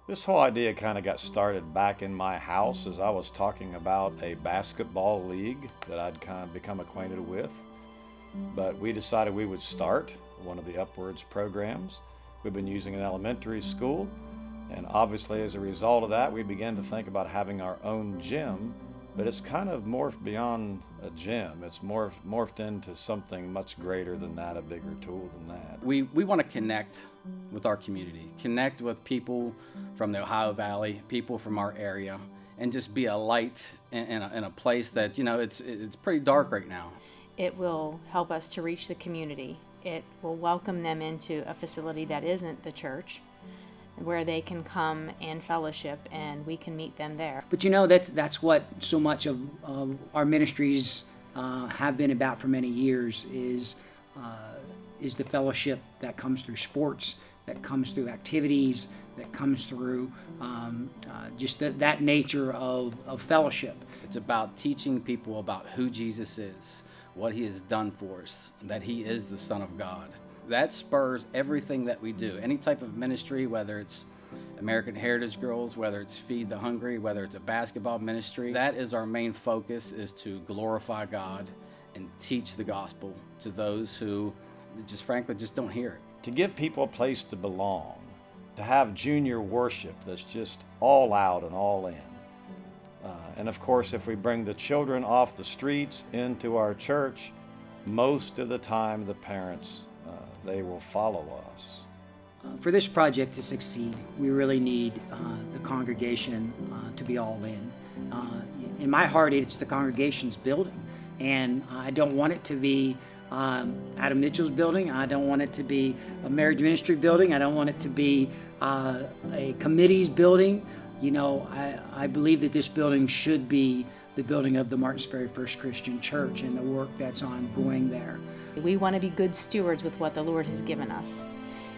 This whole idea kind of got started back in my house as I was talking about a basketball league that I'd kind of become acquainted with. But we decided we would start one of the Upwards programs we've been using in elementary school. And obviously, as a result of that, we began to think about having our own gym. But it's kind of morphed beyond a gym. It's morphed into something much greater than that, a bigger tool than that. We want to connect with our community, connect with people from the Ohio Valley, people from our area, and just be a light in a place that, it's pretty dark right now. It will help us to reach the community. It will welcome them into a facility that isn't the church, where they can come and fellowship, and we can meet them there. But that's what so much of our ministries have been about for many years is the fellowship that comes through sports, that comes through activities, that comes through just that nature of fellowship. It's about teaching people about who Jesus is, what he has done for us, that he is the Son of God. That spurs everything that we do. Any type of ministry, whether it's American Heritage Girls, whether it's Feed the Hungry, whether it's a basketball ministry, that is our main focus, is to glorify God and teach the gospel to those who frankly don't hear it. To give people a place to belong, to have junior worship that's just all out and all in. And of course, if we bring the children off the streets into our church, most of the time the parents they will follow us. For this project to succeed, we really need the congregation to be all in. In my heart, it's the congregation's building, and I don't want it to be Adam Mitchell's building. I don't want it to be a marriage ministry building. I don't want it to be a committee's building. I believe that this building should be the building of the Martins Ferry First Christian Church and the work that's ongoing there. We want to be good stewards with what the Lord has given us.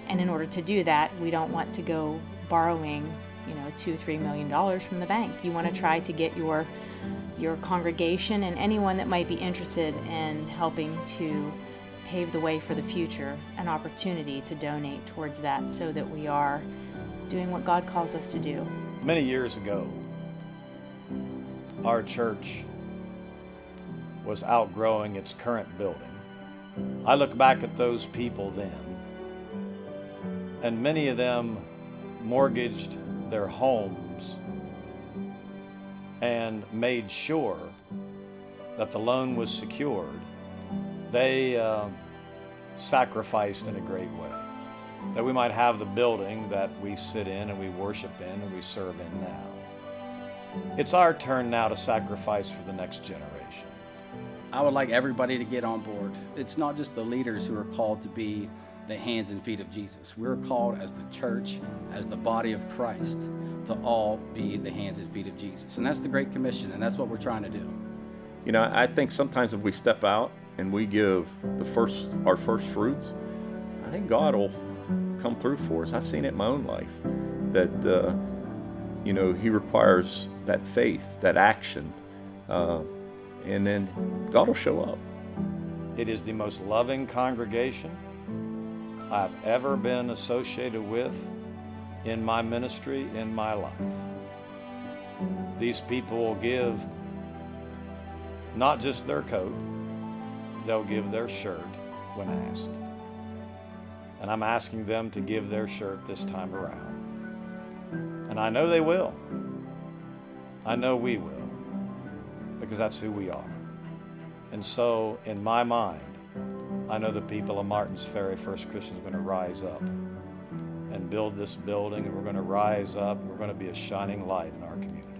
And in order to do that, we don't want to go borrowing, $2-3 million from the bank. You want to try to get your congregation and anyone that might be interested in helping to pave the way for the future an opportunity to donate towards that, so that we are doing what God calls us to do. Many years ago, our church was outgrowing its current building. I look back at those people then, and many of them mortgaged their homes and made sure that the loan was secured. They sacrificed in a great way, that we might have the building that we sit in and we worship in and we serve in now. It's our turn now to sacrifice for the next generation. I would like everybody to get on board. It's not just the leaders who are called to be the hands and feet of Jesus. We're called as the church, as the body of Christ, to all be the hands and feet of Jesus. And that's the Great Commission, and that's what we're trying to do. I think sometimes if we step out and we give our first fruits, I think God will come through for us. I've seen it in my own life that he requires that faith, that action, and then God will show up. It is the most loving congregation I've ever been associated with in my ministry, in my life. These people will give not just their coat, they'll give their shirt when asked. And I'm asking them to give their shirt this time around. And I know they will. I know we will, because that's who we are. And so, in my mind, I know the people of Martins Ferry First Christian are going to rise up and build this building, and we're going to rise up, and we're going to be a shining light in our community.